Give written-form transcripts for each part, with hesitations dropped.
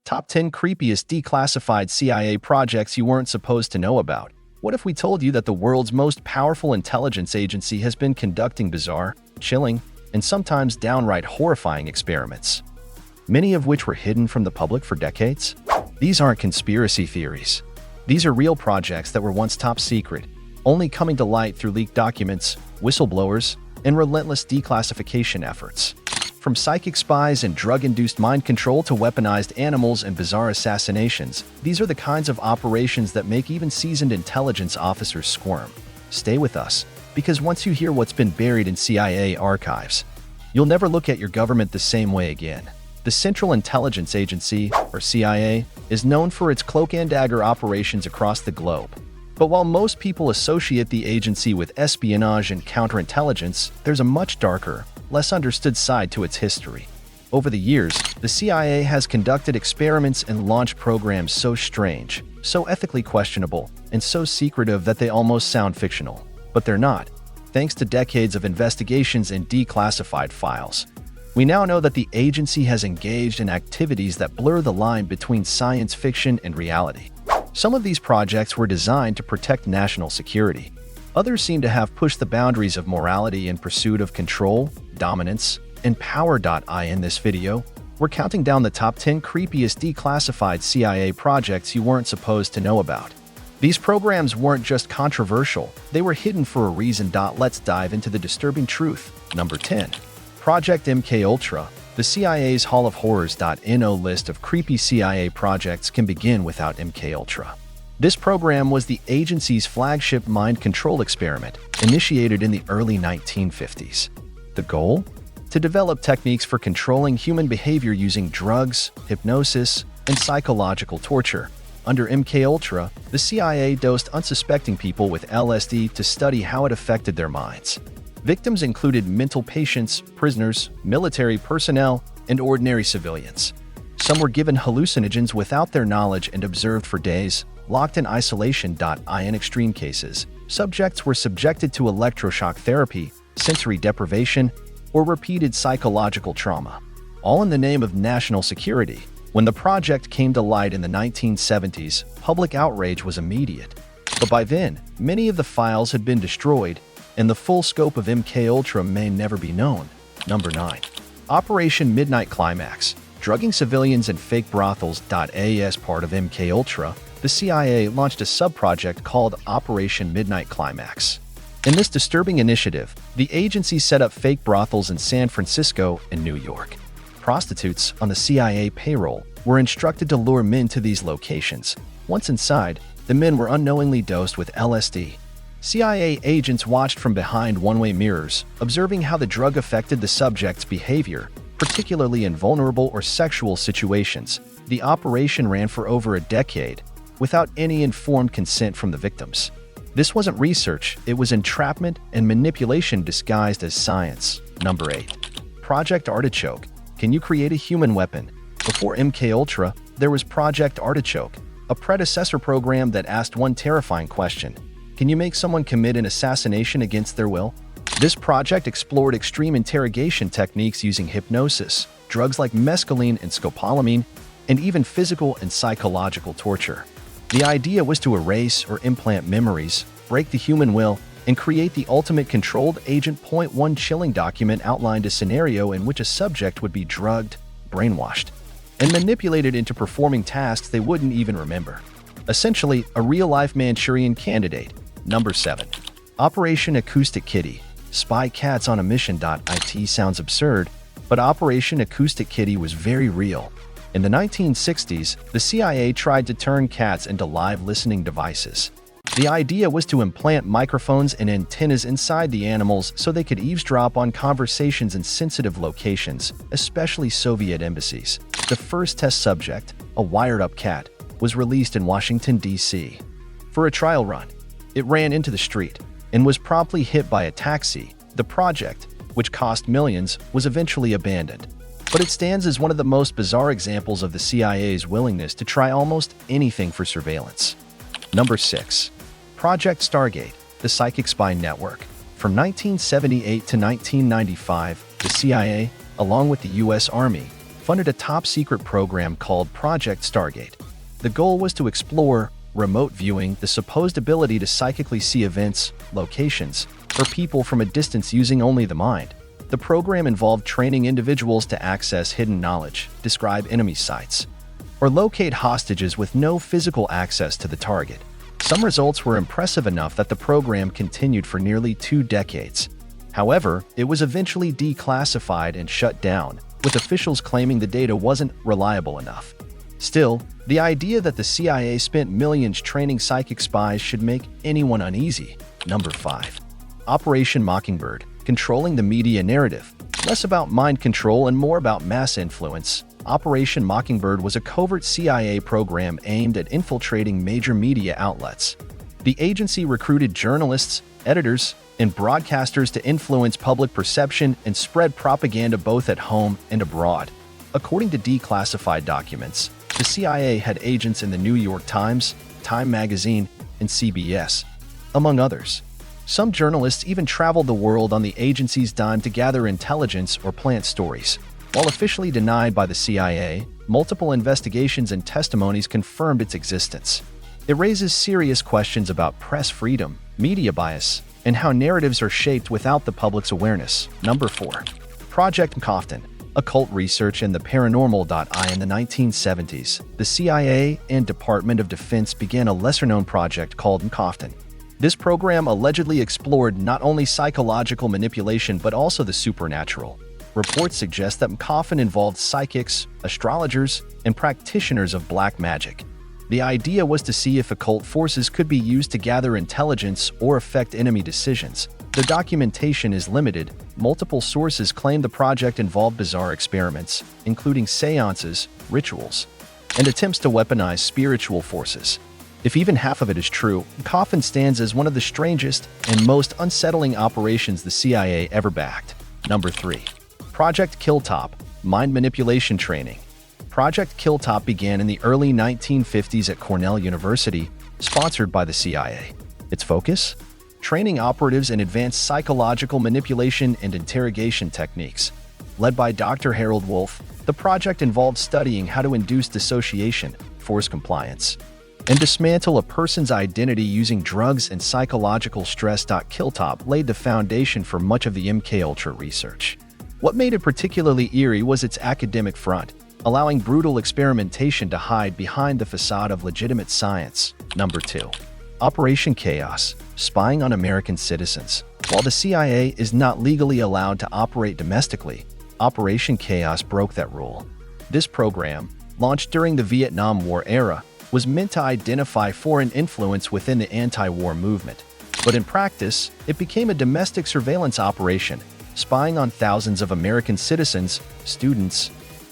Top 10 creepiest declassified CIA projects you weren't supposed to know about. What if we told you that the world's most powerful intelligence agency has been conducting bizarre, chilling, and sometimes downright horrifying experiments, many of which were hidden from the public for decades? These aren't conspiracy theories. These are real projects that were once top secret, only coming to light through leaked documents, whistleblowers, and relentless declassification efforts. From psychic spies and drug-induced mind control to weaponized animals and bizarre assassinations, these are the kinds of operations that make even seasoned intelligence officers squirm. Stay with us, because once you hear what's been buried in CIA archives, you'll never look at your government the same way again. The Central Intelligence Agency, or CIA, is known for its cloak and dagger operations across the globe. But while most people associate the agency with espionage and counterintelligence, there's a much darker, less understood side to its history. Over the years, the CIA has conducted experiments and launched programs so strange, so ethically questionable, and so secretive that they almost sound fictional. But they're not, thanks to decades of investigations and declassified files. We now know that the agency has engaged in activities that blur the line between science fiction and reality. Some of these projects were designed to protect national security. Others seem to have pushed the boundaries of morality in pursuit of control, dominance, and power. In this video, we're counting down the top 10 creepiest declassified CIA projects you weren't supposed to know about. These programs weren't just controversial, they were hidden for a reason. Let's dive into the disturbing truth. Number 10. Project MKUltra. The CIA's Hall of Horrors. No list of creepy CIA projects can begin without MKUltra. This program was the agency's flagship mind control experiment, initiated in the early 1950s. The goal? To develop techniques for controlling human behavior using drugs, hypnosis, and psychological torture. Under MKUltra, the CIA dosed unsuspecting people with LSD to study how it affected their minds. Victims included mental patients, prisoners, military personnel, and ordinary civilians. Some were given hallucinogens without their knowledge and observed for days, locked in isolation. In extreme cases, subjects were subjected to electroshock therapy, sensory deprivation, or repeated psychological trauma, all in the name of national security. When the project came to light in the 1970s, public outrage was immediate. But by then, many of the files had been destroyed, and the full scope of MKUltra may never be known. Number 9. Operation Midnight Climax. Drugging civilians in fake brothels. As part of MKUltra, the CIA launched a sub-project called Operation Midnight Climax. In this disturbing initiative, the agency set up fake brothels in San Francisco and New York. Prostitutes on the CIA payroll were instructed to lure men to these locations. Once inside, the men were unknowingly dosed with LSD. CIA agents watched from behind one-way mirrors, observing how the drug affected the subject's behavior, particularly in vulnerable or sexual situations. The operation ran for over a decade, without any informed consent from the victims. This wasn't research, it was entrapment and manipulation disguised as science. Number 8. Project Artichoke. Can you create a human weapon? Before MKUltra, there was Project Artichoke, a predecessor program that asked one terrifying question: can you make someone commit an assassination against their will? This project explored extreme interrogation techniques using hypnosis, drugs like mescaline and scopolamine, and even physical and psychological torture. The idea was to erase or implant memories, break the human will, and create the ultimate controlled agent. One chilling document outlined a scenario in which a subject would be drugged, brainwashed, and manipulated into performing tasks they wouldn't even remember. Essentially, a real-life Manchurian candidate. Number 7. Operation Acoustic Kitty. Spy cats on a mission. It sounds absurd, but Operation Acoustic Kitty was very real. In the 1960s, the CIA tried to turn cats into live listening devices. The idea was to implant microphones and antennas inside the animals so they could eavesdrop on conversations in sensitive locations, especially Soviet embassies. The first test subject, a wired-up cat, was released in Washington, D.C. for a trial run. It ran into the street and was promptly hit by a taxi. The project, which cost millions, was eventually abandoned. But it stands as one of the most bizarre examples of the CIA's willingness to try almost anything for surveillance. Number 6. Project Stargate, the Psychic Spy Network. From 1978 to 1995, the CIA, along with the U.S. Army, funded a top-secret program called Project Stargate. The goal was to explore remote viewing, the supposed ability to psychically see events, locations, or people from a distance using only the mind. The program involved training individuals to access hidden knowledge, describe enemy sites, or locate hostages with no physical access to the target. Some results were impressive enough that the program continued for nearly 2 decades. However, it was eventually declassified and shut down, with officials claiming the data wasn't reliable enough. Still, the idea that the CIA spent millions training psychic spies should make anyone uneasy. Number 5. Operation Mockingbird, controlling the media narrative. Less about mind control and more about mass influence, Operation Mockingbird was a covert CIA program aimed at infiltrating major media outlets. The agency recruited journalists, editors, and broadcasters to influence public perception and spread propaganda both at home and abroad. According to declassified documents, the CIA had agents in the New York Times, Time magazine, and CBS, among others. Some journalists even traveled the world on the agency's dime to gather intelligence or plant stories. While officially denied by the CIA, multiple investigations and testimonies confirmed its existence. It raises serious questions about press freedom, media bias, and how narratives are shaped without the public's awareness. Number 4. Project Kaufman, occult research and the paranormal. In the 1970s, the CIA and Department of Defense began a lesser-known project called Kaufman. This program allegedly explored not only psychological manipulation but also the supernatural. Reports suggest that Kaufman involved psychics, astrologers, and practitioners of black magic. The idea was to see if occult forces could be used to gather intelligence or affect enemy decisions. The documentation is limited. Multiple sources claim the project involved bizarre experiments, including seances, rituals, and attempts to weaponize spiritual forces. If even half of it is true, Kaufman stands as one of the strangest and most unsettling operations the CIA ever backed. Number 3. Project Killtop, mind manipulation training. Project Killtop began in the early 1950s at Cornell University, sponsored by the CIA. Its focus? Training operatives in advanced psychological manipulation and interrogation techniques. Led by Dr. Harold Wolf, the project involved studying how to induce dissociation, force compliance, and dismantle a person's identity using drugs and psychological stress. Killtop laid the foundation for much of the MKUltra research. What made it particularly eerie was its academic front, allowing brutal experimentation to hide behind the facade of legitimate science. Number 2. Operation Chaos, spying on American citizens. While the CIA is not legally allowed to operate domestically, Operation Chaos broke that rule. This program, launched during the Vietnam War era, was meant to identify foreign influence within the anti-war movement. But in practice, it became a domestic surveillance operation, spying on thousands of American citizens, students,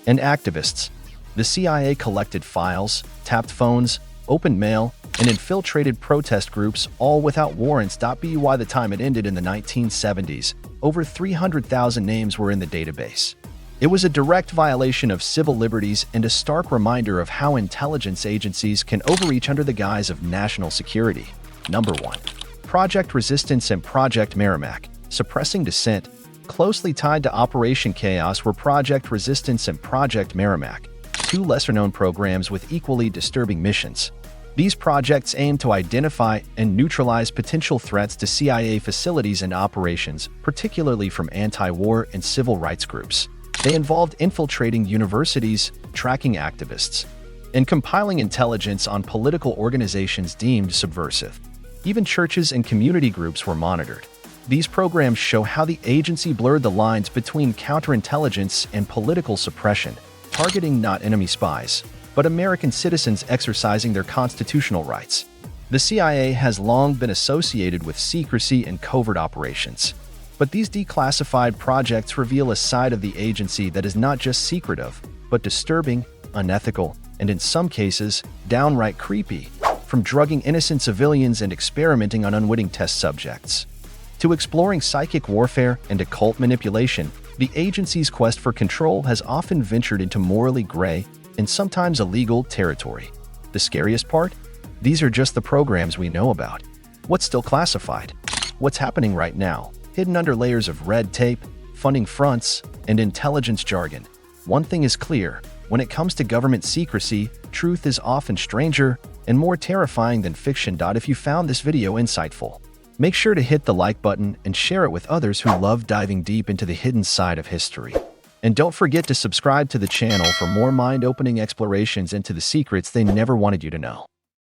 and activists. The CIA collected files, tapped phones, opened mail, and infiltrated protest groups, all without warrants. By the time it ended in the 1970s, over 300,000 names were in the database. It was a direct violation of civil liberties and a stark reminder of how intelligence agencies can overreach under the guise of national security. Number 1. Project Resistance and Project Merrimack, suppressing dissent. Closely tied to Operation Chaos were Project Resistance and Project Merrimack, 2 lesser-known programs with equally disturbing missions. These projects aimed to identify and neutralize potential threats to CIA facilities and operations, particularly from anti-war and civil rights groups. They involved infiltrating universities, tracking activists, and compiling intelligence on political organizations deemed subversive. Even churches and community groups were monitored. These programs show how the agency blurred the lines between counterintelligence and political suppression, targeting not enemy spies, but American citizens exercising their constitutional rights. The CIA has long been associated with secrecy and covert operations. But these declassified projects reveal a side of the agency that is not just secretive, but disturbing, unethical, and in some cases, downright creepy, from drugging innocent civilians and experimenting on unwitting test subjects to exploring psychic warfare and occult manipulation. The agency's quest for control has often ventured into morally gray and sometimes illegal territory. The scariest part? These are just the programs we know about. What's still classified? What's happening right now, hidden under layers of red tape, funding fronts, and intelligence jargon? One thing is clear: when it comes to government secrecy, truth is often stranger and more terrifying than fiction. If you found this video insightful, make sure to hit the like button and share it with others who love diving deep into the hidden side of history. And don't forget to subscribe to the channel for more mind-opening explorations into the secrets they never wanted you to know.